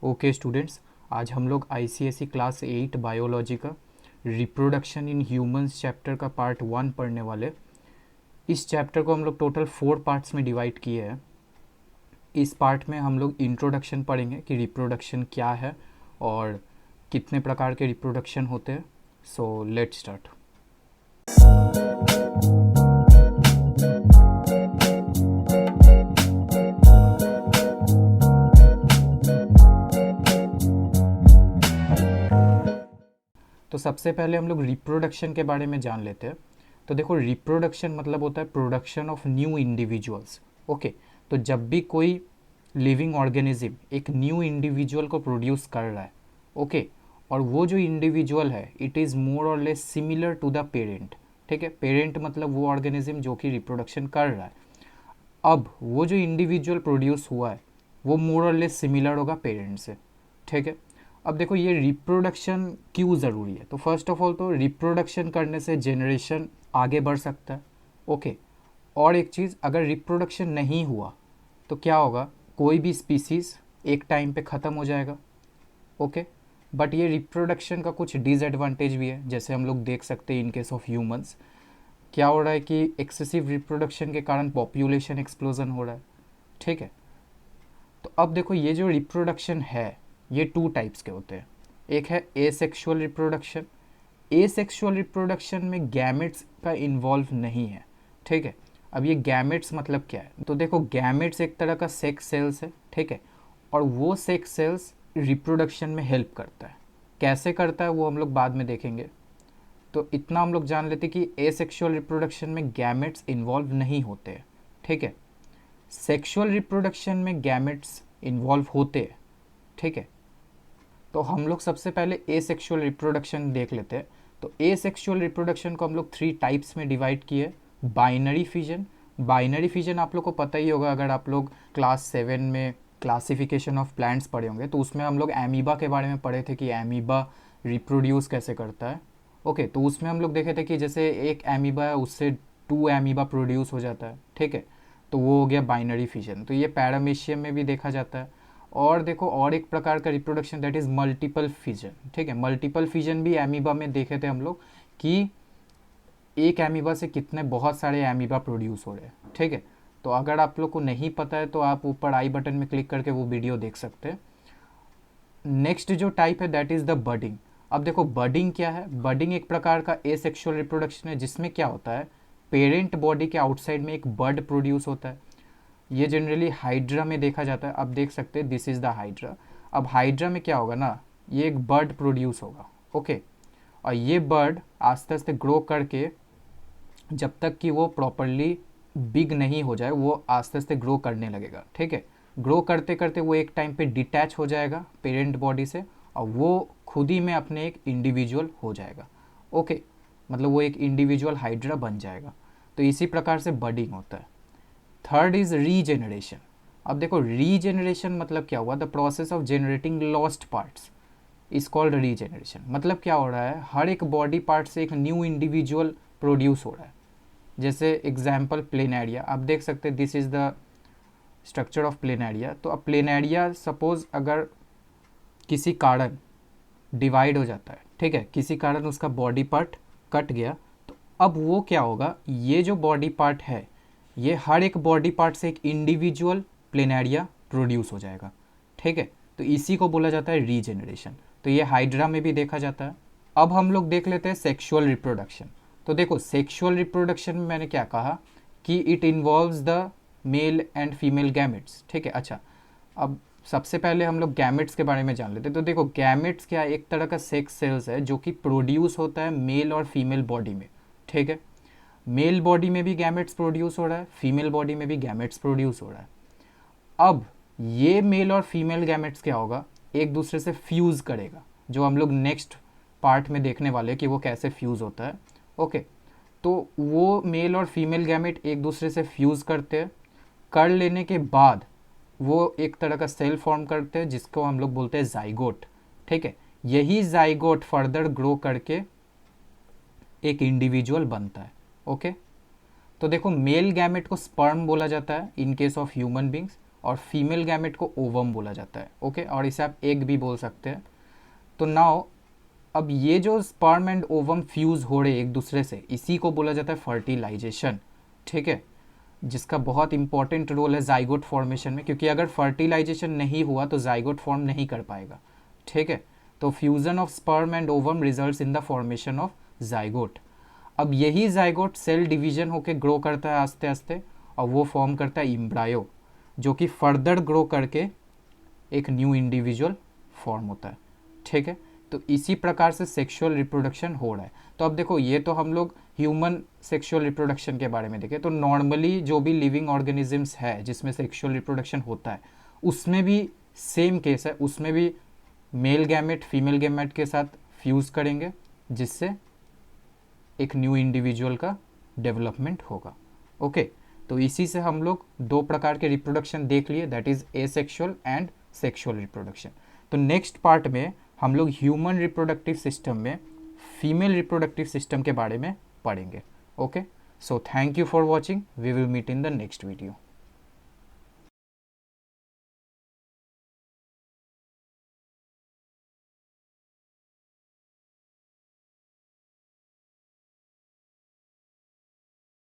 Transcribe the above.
Okay students, आज हम लोग आईसीएसई क्लास 8 बायोलॉजी का रिप्रोडक्शन इन ह्यूमंस चैप्टर का पार्ट 1 पढ़ने वाले। इस चैप्टर को हम लोग टोटल 4 पार्ट्स में डिवाइड किए हैं। इस पार्ट में हम लोग इंट्रोडक्शन पढ़ेंगे कि रिप्रोडक्शन क्या है और कितने प्रकार के रिप्रोडक्शन होते हैं। So let's start. तो सबसे पहले हम लोग रिप्रोडक्शन के बारे में जान लेते हैं। तो देखो, रिप्रोडक्शन मतलब होता है production of new individuals. Okay, तो जब भी कोई लिविंग ऑर्गेनिज्म एक न्यू इंडिविजुअल को प्रोड्यूस कर रहा है, ओके, और वो जो इंडिविजुअल है इट इज़ मोर और less similar to the parent. ठीक है, पेरेंट मतलब वो ऑर्गेनिज्म जो कि रिप्रोडक्शन कर रहा है। अब वो जो इंडिविजुअल प्रोड्यूस हुआ है वो मोर और लेस सिमिलर होगा पेरेंट से। ठीक है, अब देखो ये रिप्रोडक्शन क्यों ज़रूरी है। तो फर्स्ट ऑफ ऑल तो रिप्रोडक्शन करने से जनरेशन आगे बढ़ सकता है। ओके, और एक चीज़, अगर रिप्रोडक्शन नहीं हुआ तो क्या होगा, कोई भी स्पीसीज़ एक टाइम पे ख़त्म हो जाएगा। ओके, बट ये रिप्रोडक्शन का कुछ डिसएडवांटेज भी है, जैसे हम लोग देख सकते हैं इन केस ऑफ ह्यूमंस क्या हो रहा है कि एक्सेसिव रिप्रोडक्शन के कारण पॉपुलेशन एक्सप्लोजन हो रहा है। ठीक है, तो अब देखो ये जो रिप्रोडक्शन है ये 2 टाइप्स के होते हैं। एक है एसेक्सुअल रिप्रोडक्शन। एसेक्सुअल रिप्रोडक्शन में गैमेट्स का इन्वॉल्व नहीं है। ठीक है, अब ये गैमेट्स मतलब क्या है, तो देखो गैमेट्स एक तरह का सेक्स सेल्स है। ठीक है, और वो सेक्स सेल्स रिप्रोडक्शन में हेल्प करता है। कैसे करता है वो हम लोग बाद में देखेंगे। तो इतना हम लोग जान लेते कि एसेक्सुअल रिप्रोडक्शन में गैमेट्स इन्वॉल्व नहीं होते हैं। ठीक है, सेक्सुअल रिप्रोडक्शन में गैमेट्स इन्वॉल्व होते हैं। ठीक है, तो हम लोग सबसे पहले एसेक्सुअल रिप्रोडक्शन देख लेते हैं। तो एसेक्सुअल रिप्रोडक्शन को हम लोग 3 टाइप्स में डिवाइड किए। Binary fission. बाइनरी फिजन आप लोग को पता ही होगा, अगर आप लोग क्लास 7 में क्लासिफिकेशन ऑफ प्लांट्स पढ़े होंगे तो उसमें हम लोग एमीबा के बारे में पढ़े थे कि एमीबा रिप्रोड्यूस कैसे करता है। ओके, तो उसमें हम लोग देखे थे कि जैसे एक एमीबा है उससे 2 एमीबा प्रोड्यूस हो जाता है। ठीक है, तो वो हो गया बाइनरी फिजन। तो ये पैरामीशियम में भी देखा जाता है। और देखो और एक प्रकार का reproduction that is multiple fission. ठीक है, मल्टीपल फिजन भी एमीबा में देखे थे हम लोग कि एक एमीबा से कितने बहुत सारे एमीबा प्रोड्यूस हो रहे हैं। ठीक है, तो अगर आप लोग को नहीं पता है तो आप ऊपर आई बटन में क्लिक करके वो वीडियो देख सकते हैं। नेक्स्ट जो टाइप है दैट इज़ द बडिंग। अब देखो बडिंग क्या है। बडिंग एक प्रकार का एसेक्सुअल रिप्रोडक्शन है जिसमें क्या होता है, पेरेंट बॉडी के आउटसाइड में एक बड प्रोड्यूस होता है। ये जनरली हाइड्रा में देखा जाता है। आप देख सकते हैं दिस इज़ द हाइड्रा। अब हाइड्रा में क्या होगा ना, ये एक बर्ड प्रोड्यूस होगा। ओके, और ये बर्ड आस्ते आस्ते ग्रो करके जब तक कि वो प्रॉपरली बिग नहीं हो जाए वो आस्ते आस्ते ग्रो करने लगेगा। ठीक है, ग्रो करते करते वो एक टाइम पे डिटैच हो जाएगा पेरेंट बॉडी से और वो खुद ही में अपने एक इंडिविजुअल हो जाएगा। ओके, मतलब वो एक इंडिविजुअल हाइड्रा बन जाएगा। तो इसी प्रकार से बडिंग होता है। Third is regeneration. अब देखो रीजेनरेशन मतलब क्या हुआ, the process of generating lost parts is called regeneration. मतलब क्या हो रहा है, हर एक बॉडी पार्ट से एक न्यू इंडिविजुअल प्रोड्यूस हो रहा है। जैसे एग्जाम्पल प्लेनेरिया, आप देख सकते हैं this is the structure of planaria. तो अब प्लेनेरिया सपोज अगर किसी कारण डिवाइड हो जाता है, ठीक है, किसी कारण उसका बॉडी पार्ट कट गया, तो अब वो क्या होगा, ये जो बॉडी पार्ट है ये हर एक बॉडी पार्ट से एक इंडिविजुअल प्लेनेरिया प्रोड्यूस हो जाएगा। ठीक है, तो इसी को बोला जाता है रीजेनरेशन। तो ये हाइड्रा में भी देखा जाता है। अब हम लोग देख लेते हैं सेक्सुअल रिप्रोडक्शन। तो देखो सेक्सुअल रिप्रोडक्शन में मैंने क्या कहा कि it involves the male and female gametes. ठीक है, अच्छा अब सबसे पहले हम लोग गैमेट्स के बारे में जान लेते हैं। तो देखो गैमेट्स क्या, एक तरह का सेक्स सेल्स है जो कि प्रोड्यूस होता है मेल और फीमेल बॉडी में। ठीक है, मेल बॉडी में भी गैमेट्स प्रोड्यूस हो रहा है, फीमेल बॉडी में भी गैमेट्स प्रोड्यूस हो रहा है। अब ये मेल और फीमेल गैमेट्स क्या होगा, एक दूसरे से फ्यूज़ करेगा, जो हम लोग नेक्स्ट पार्ट में देखने वाले हैं कि वो कैसे फ्यूज़ होता है। ओके, तो वो मेल और फीमेल गैमेट एक दूसरे से फ्यूज़ करते हैं। कर लेने के बाद वो एक तरह का सेल फॉर्म करते हैं जिसको हम लोग बोलते हैं जाइगोट। ठीक है, यही जाइगोट फर्दर ग्रो करके एक इंडिविजुअल बनता है। ओके, तो देखो मेल गैमेट को स्पर्म बोला जाता है in case of human beings और फीमेल गैमेट को ओवम बोला जाता है। ओके, और इसे आप एग भी बोल सकते हैं। तो नाउ अब ये जो स्पर्म एंड ओवम फ्यूज़ हो रहे एक दूसरे से, इसी को बोला जाता है फर्टिलाइजेशन। ठीक है, जिसका बहुत इंपॉर्टेंट रोल है जाइगोट फॉर्मेशन में, क्योंकि अगर फर्टिलाइजेशन नहीं हुआ तो जाइगोट फॉर्म नहीं कर पाएगा। ठीक है, तो fusion of sperm and ovum results in the formation of zygote. अब यही जाइगोट सेल डिवीजन होकर ग्रो करता है आस्ते आस्ते, और वो फॉर्म करता है इम्ब्रायो, जो कि फर्दर ग्रो करके एक न्यू इंडिविजुअल फॉर्म होता है। ठीक है, तो इसी प्रकार से सेक्सुअल रिप्रोडक्शन हो रहा है। तो अब देखो, ये तो हम लोग ह्यूमन सेक्सुअल रिप्रोडक्शन के बारे में देखें, तो नॉर्मली जो भी लिविंग ऑर्गेनिजम्स है जिसमें सेक्सुअल रिप्रोडक्शन होता है, उसमें भी सेम केस है। उसमें भी मेल गैमेट फीमेल गैमेट के साथ फ्यूज़ करेंगे, जिससे एक न्यू इंडिविजुअल का डेवलपमेंट होगा। ओके, तो इसी से हम लोग दो प्रकार के रिप्रोडक्शन देख लिए, that is asexual and sexual reproduction. तो नेक्स्ट पार्ट में हम लोग ह्यूमन रिप्रोडक्टिव सिस्टम में फीमेल रिप्रोडक्टिव सिस्टम के बारे में पढ़ेंगे। Okay, so thank you for watching, we will meet in the next video.